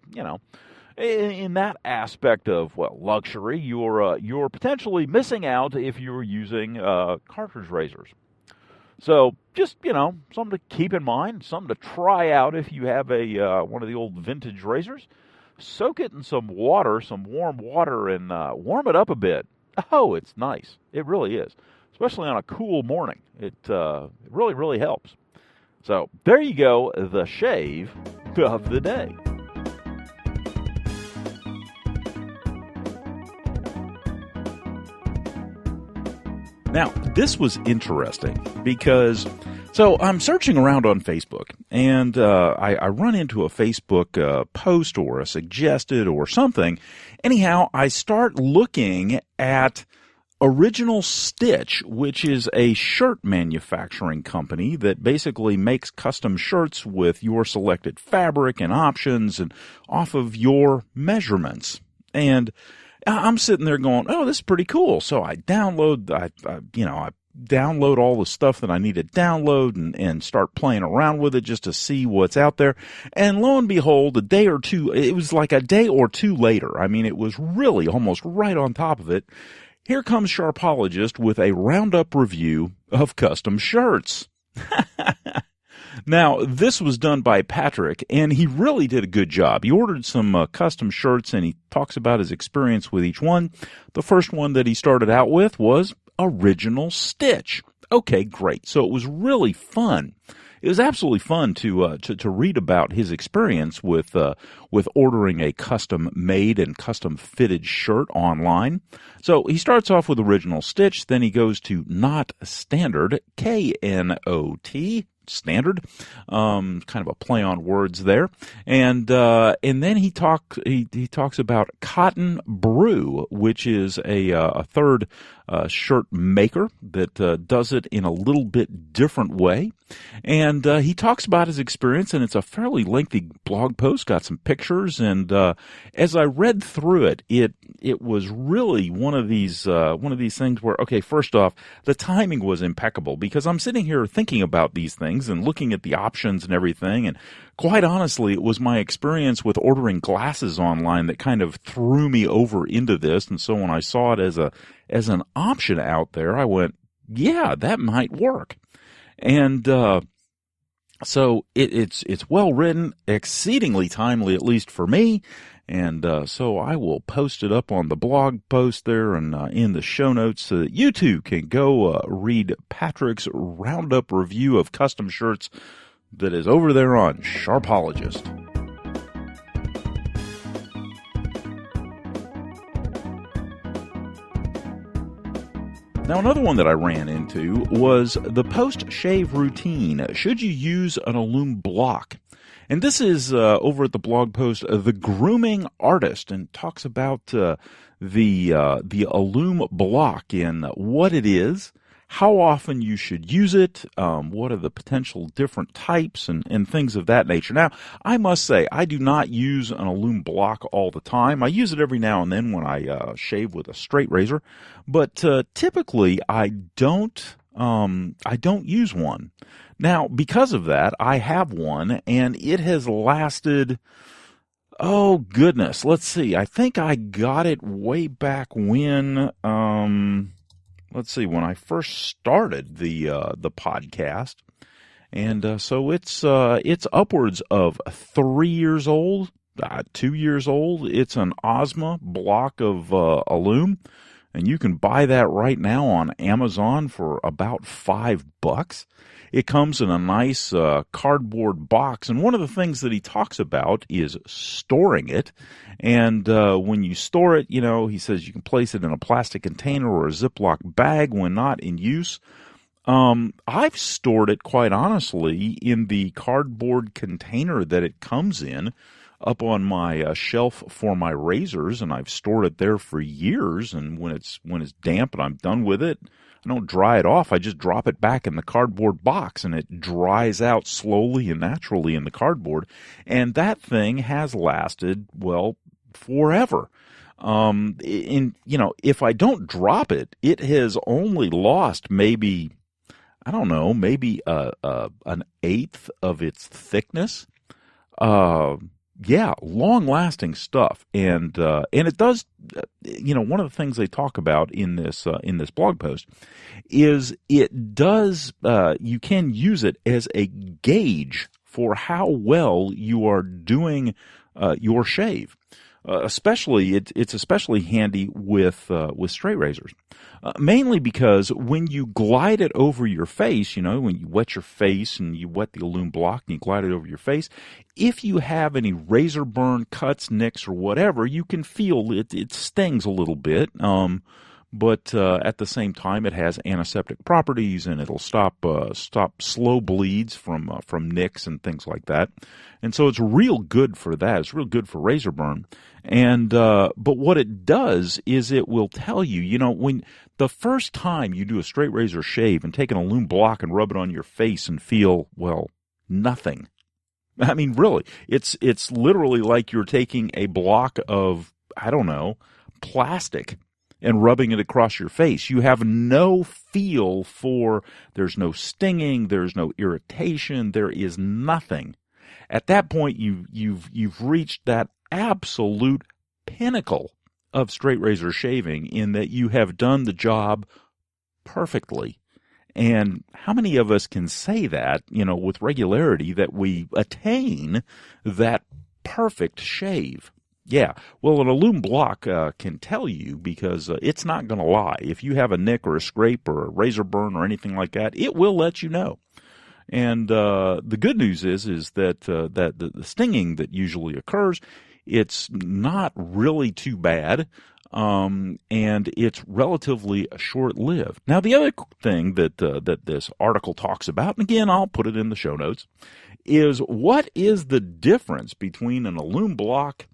in that aspect of, well, luxury, you're potentially missing out if you're using cartridge razors. So just, something to keep in mind, something to try out if you have one of the old vintage razors. Soak it in some water, some warm water, and warm it up a bit. Oh, it's nice. It really is. Especially on a cool morning. It really, really helps. So there you go, the shave of the day. Now, this was interesting because, so I'm searching around on Facebook, and I run into a Facebook post or a suggested or something. Anyhow, I start looking at Original Stitch, which is a shirt manufacturing company that basically makes custom shirts with your selected fabric and options and off of your measurements. And I'm sitting there going, oh, this is pretty cool. So I download, I download all the stuff that I need to download and start playing around with it just to see what's out there. And lo and behold, it was like a day or two later. I mean, it was really almost right on top of it. Here comes Sharpologist with a roundup review of custom shirts. Now, this was done by Patrick, and he really did a good job. He ordered some custom shirts, and he talks about his experience with each one. The first one that he started out with was Original Stitch. Okay, great. So it was really fun. It was absolutely fun to read about his experience with ordering a custom made and custom fitted shirt online. So he starts off with Original Stitch, then he goes to Not Standard, KNOT standard, kind of a play on words there. And then he talks about Cotton Brew, which is a third shirt maker that does it in a little bit different way. And he talks about his experience, and it's a fairly lengthy blog post, got some pictures, and as I read through it, it was really one of these things where, okay, first off, the timing was impeccable, because I'm sitting here thinking about these things and looking at the options and everything, and quite honestly, it was my experience with ordering glasses online that kind of threw me over into this. And so when I saw it as an option out there, I went, yeah, that might work. And so it's well written, exceedingly timely, at least for me. And so I will post it up on the blog post there and in the show notes so that you too can go read Patrick's roundup review of custom shirts that is over there on Sharpologist. Now, another one that I ran into was the post-shave routine. Should you use an Alum block? And this is over at the blog post, The Grooming Artist, and talks about the Alum block and what it is, how often you should use it, what are the potential different types, and things of that nature. Now, I must say, I do not use an Alum block all the time. I use it every now and then when I shave with a straight razor, but typically I don't use one. Now, because of that, I have one, and it has lasted, oh goodness, let's see, I think I got it way back when, let's see, when I first started the podcast, and so it's upwards of 3 years old, 2 years old. It's an Ozma block of Alum, and you can buy that right now on Amazon for about $5. It comes in a nice cardboard box, and one of the things that he talks about is storing it. And when you store it, he says you can place it in a plastic container or a Ziploc bag when not in use. I've stored it, quite honestly, in the cardboard container that it comes in up on my shelf for my razors, and I've stored it there for years. And when it's damp and I'm done with it, I don't dry it off. I just drop it back in the cardboard box, and it dries out slowly and naturally in the cardboard. And that thing has lasted, well, forever. If I don't drop it, it has only lost maybe, I don't know, maybe an eighth of its thickness. Yeah, long-lasting stuff, and it does. One of the things they talk about in this blog post is it does. You can use it as a gauge for how well you are doing your shave. Especially, it's especially handy with straight razors. Mainly because when you glide it over your face, when you wet your face and you wet the Alum block and you glide it over your face, if you have any razor burn, cuts, nicks, or whatever, you can feel it. It stings a little bit, but at the same time, it has antiseptic properties, and it'll stop slow bleeds from nicks and things like that. And so it's real good for that. It's real good for razor burn. And but what it does is it will tell you, when the first time you do a straight razor shave and take an Alum block and rub it on your face and feel, well, nothing. I mean, really, it's literally like you're taking a block of, I don't know, plastic and rubbing it across your face. You have no feel for, there's no stinging, there's no irritation, there is nothing. At that point, you've reached that absolute pinnacle of straight razor shaving in that you have done the job perfectly. And how many of us can say that, with regularity, that we attain that perfect shave? Yeah, well, an Alum block can tell you, because it's not going to lie. If you have a nick or a scrape or a razor burn or anything like that, it will let you know. And the good news is that the stinging that usually occurs, it's not really too bad. and it's relatively short-lived. Now, the other thing that this article talks about, and again, I'll put it in the show notes, is what is the difference between an Alum block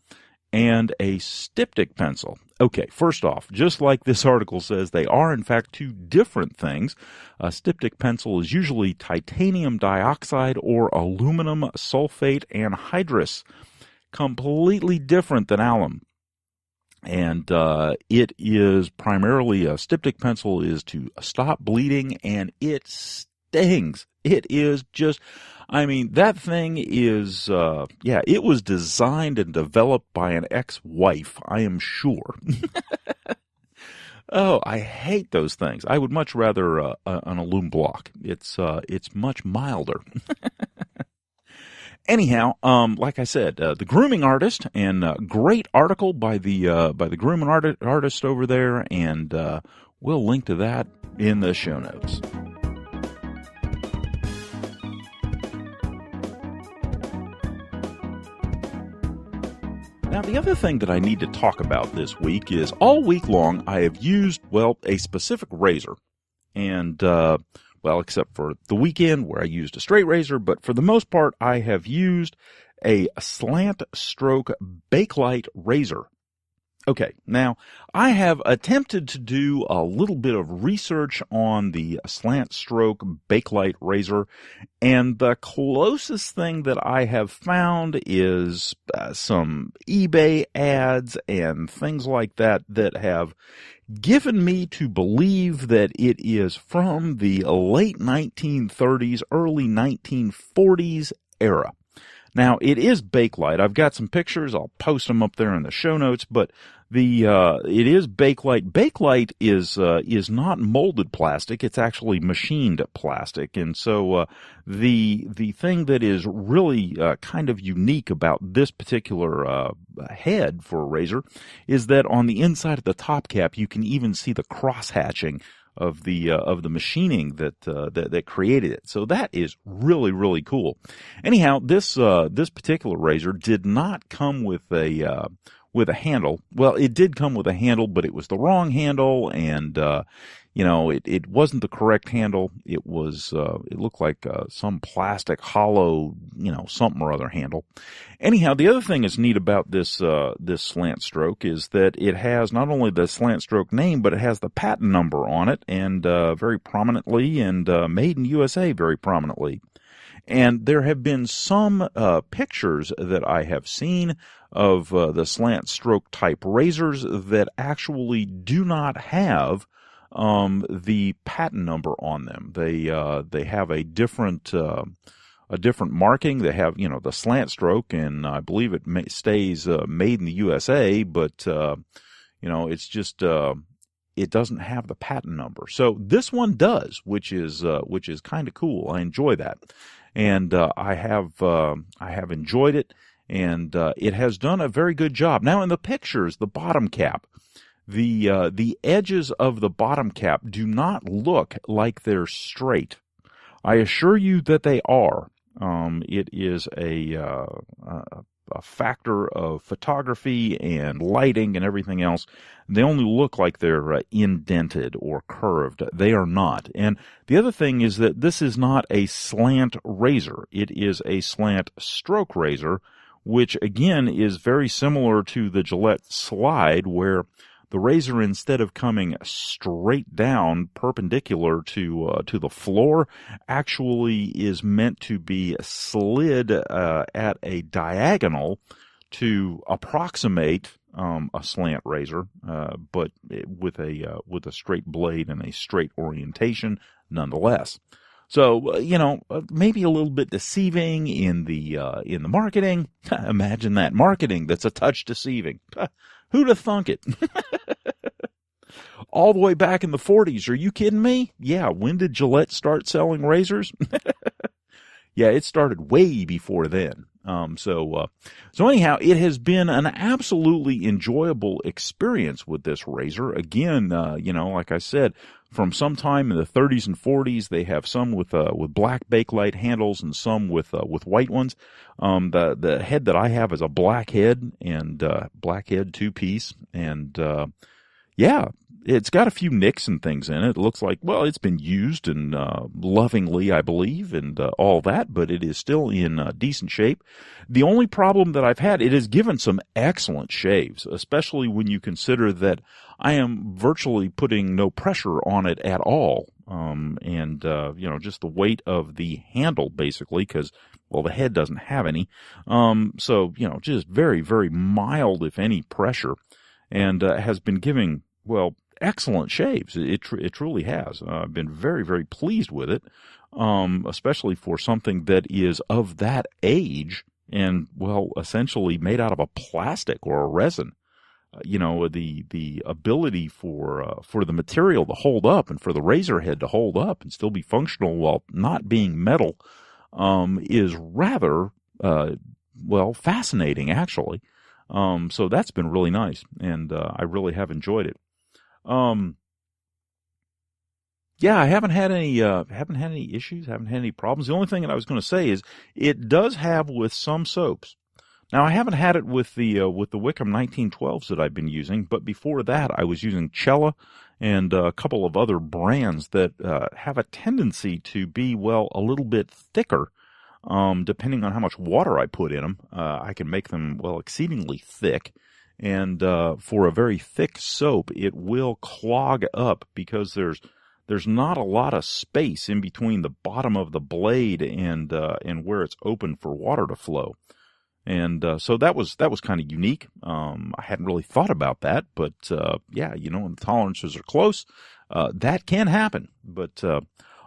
and a styptic pencil? Okay, first off, just like this article says, they are in fact two different things. A styptic pencil is usually titanium dioxide or aluminum sulfate anhydrous, completely different than alum. And it is primarily, a styptic pencil is to stop bleeding, and it stings. It is just, I mean, that thing is, it was designed and developed by an ex-wife, I am sure. Oh, I hate those things. I would much rather an Alum block. It's much milder. Anyhow, like I said, the grooming artist, and great article by the grooming artist over there, and we'll link to that in the show notes. Now, the other thing that I need to talk about this week is all week long I have used, a specific razor. And, except for the weekend where I used a straight razor, but for the most part I have used a slant stroke Bakelite razor. Okay, now I have attempted to do a little bit of research on the slant stroke Bakelite razor, and the closest thing that I have found is some eBay ads and things like that that have given me to believe that it is from the late 1930s, early 1940s era. Now, it is Bakelite. I've got some pictures. I'll post them up there in the show notes, but it is Bakelite. Bakelite is not molded plastic. It's actually machined plastic. And so, the thing that is really, kind of unique about this particular, head for a razor is that on the inside of the top cap, you can even see the cross hatching of the machining that created it. So that is really, really cool. Anyhow, this particular razor did not come with a handle. Well, it did come with a handle, but it was the wrong handle, and it wasn't the correct handle. It was it looked like some plastic hollow, something or other handle. Anyhow, the other thing that's neat about this slant stroke is that it has not only the slant stroke name, but it has the patent number on it, and very prominently, and made in USA very prominently. And there have been some pictures that I have seen of the slant stroke type razors that actually do not have the patent number on them. They have a different marking. They have, the slant stroke, and I believe it stays made in the USA, but it's just it doesn't have the patent number. So this one does, which is kind of cool. I enjoy that, and I have enjoyed it, and it has done a very good job. Now, in the pictures, the bottom cap, the edges of the bottom cap do not look like they're straight. I assure you that they are. It is a factor of photography and lighting and everything else. They only look like they're indented or curved. They are not. And the other thing is that this is not a slant razor. It is a slant stroke razor, which again is very similar to the Gillette Slide, where the razor, instead of coming straight down perpendicular to the floor, actually is meant to be slid at a diagonal to approximate a slant razor, but with a straight blade and a straight orientation nonetheless. So, maybe a little bit deceiving in the marketing. Imagine that marketing that's a touch deceiving. Who'd have thunk it? All the way back in the 40s. Are you kidding me? Yeah. When did Gillette start selling razors? Yeah, it started way before then. So anyhow, it has been an absolutely enjoyable experience with this razor. Again, like I said, from sometime in the 30s and 40s. They have some with black Bakelite handles and some with white ones. The head that I have is a black head and black head 2-piece, and yeah, it's got a few nicks and things in it. It looks like, well, it's been used and lovingly, I believe, and all that, but it is still in decent shape. The only problem that I've had, it has given some excellent shaves, especially when you consider that I am virtually putting no pressure on it at all. Just the weight of the handle, basically, because, well, the head doesn't have any. So, just very, very mild, if any, pressure, and has been giving, well, excellent shaves. It truly has. I've been very, very pleased with it, especially for something that is of that age and, well, essentially made out of a plastic or a resin. The ability for the material to hold up and for the razor head to hold up and still be functional while not being metal is rather, fascinating, actually. So that's been really nice, and I really have enjoyed it. I haven't had any issues, haven't had any problems. The only thing that I was going to say is it does have with some soaps. Now, I haven't had it with the Wickham 1912s that I've been using, but before that I was using Cella and a couple of other brands that have a tendency to be, well, a little bit thicker. Depending on how much water I put in them, I can make them, well, exceedingly thick. And for a very thick soap, it will clog up because there's not a lot of space in between the bottom of the blade and where it's open for water to flow. And so that was kind of unique. I hadn't really thought about that, but when the tolerances are close, that can happen. But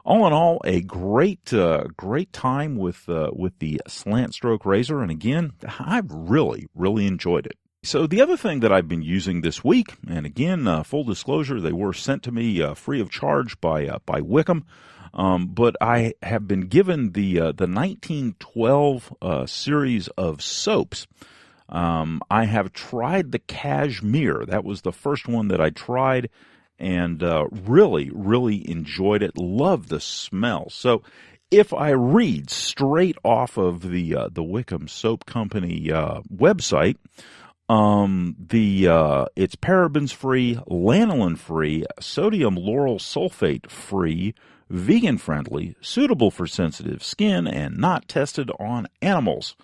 all in all, a great time with the Slant Stroke razor, and again, I've really, really enjoyed it. So the other thing that I've been using this week, and again, full disclosure, they were sent to me free of charge by Wickham, but I have been given the 1912 series of soaps. I have tried the Cashmere. That was the first one that I tried, and really, really enjoyed it. Love the smell. So if I read straight off of the Wickham Soap Company website, it's parabens free, lanolin free, sodium lauryl sulfate free, vegan friendly, suitable for sensitive skin, and not tested on animals.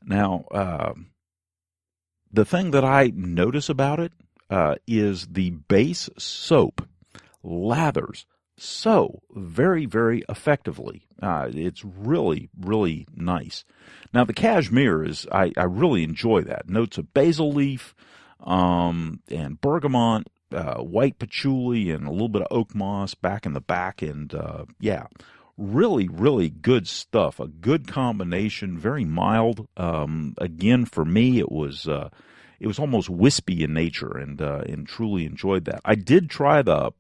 Now, the thing that I notice about it is the base soap lathers so very, very effectively. It's really, really nice. Now, the Cashmere is, I really enjoy that. Notes of basil leaf and bergamot, white patchouli, and a little bit of oak moss back in the back. And, really, really good stuff. A good combination, very mild. Again, for me, it was almost wispy in nature, and truly enjoyed that. I did try the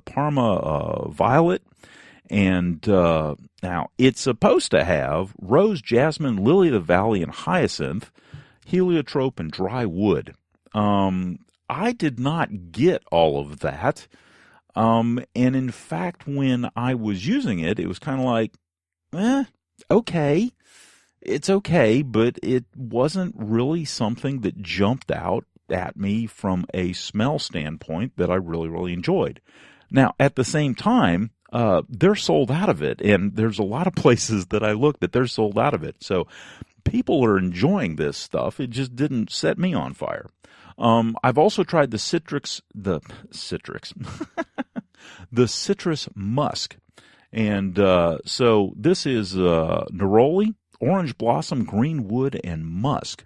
Parma Violet, and now it's supposed to have rose, jasmine, lily of the valley, and hyacinth, heliotrope, and dry wood. I did not get all of that, and in fact, when I was using it, it was kind of like, okay. It's okay, but it wasn't really something that jumped out at me from a smell standpoint that I really, really enjoyed. Now, at the same time, they're sold out of it, and there's a lot of places that I look that they're sold out of it. So people are enjoying this stuff. It just didn't set me on fire. I've also tried the citrus musk. And so this is neroli, orange blossom, green wood, and musk.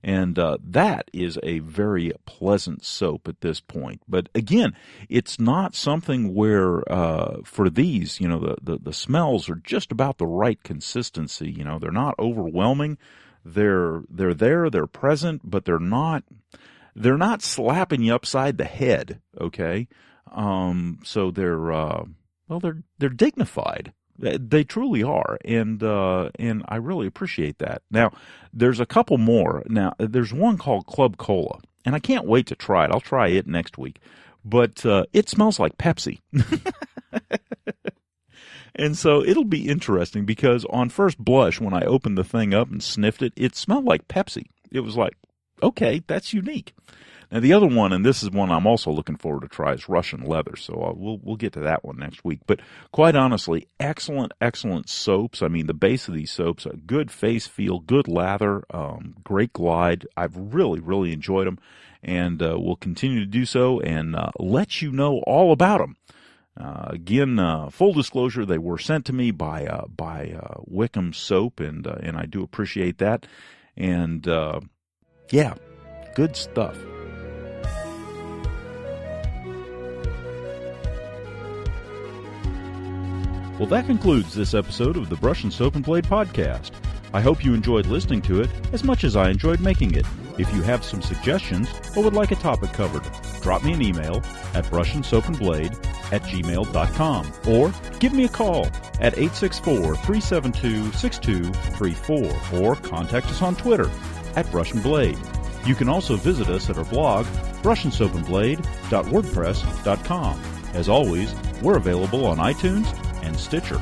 And that is a very pleasant soap at this point. But again, it's not something where for these, the smells are just about the right consistency. They're not overwhelming. They're there, they're present, but they're not slapping you upside the head. Okay, so they're dignified. They truly are, and I really appreciate that. Now, there's a couple more. Now, there's one called Club Cola, and I can't wait to try it. I'll try it next week. but it smells like Pepsi. And so it'll be interesting because on first blush, when I opened the thing up and sniffed it, it smelled like Pepsi. It was like, okay, that's unique. Now, the other one, and this is one I'm also looking forward to try, is Russian Leather. So we'll get to that one next week. But quite honestly, excellent soaps. I mean, the base of these soaps, a good face feel, good lather, great glide. I've really enjoyed them, and will continue to do so and let you know all about them. Again, full disclosure, they were sent to me by Wickham soap, and I do appreciate that. And yeah, good stuff. Well, that concludes this episode of the Brush and Soap and Blade Podcast. I hope you enjoyed listening to it as much as I enjoyed making it. If you have some suggestions or would like a topic covered, drop me an email at BrushnSoapnBlade@gmail.com or give me a call at 864-372-6234 or contact us on Twitter at BrushnBlade. You can also visit us at our blog, BrushnSoapnBlade.wordpress.com. As always, we're available on iTunes and Stitcher.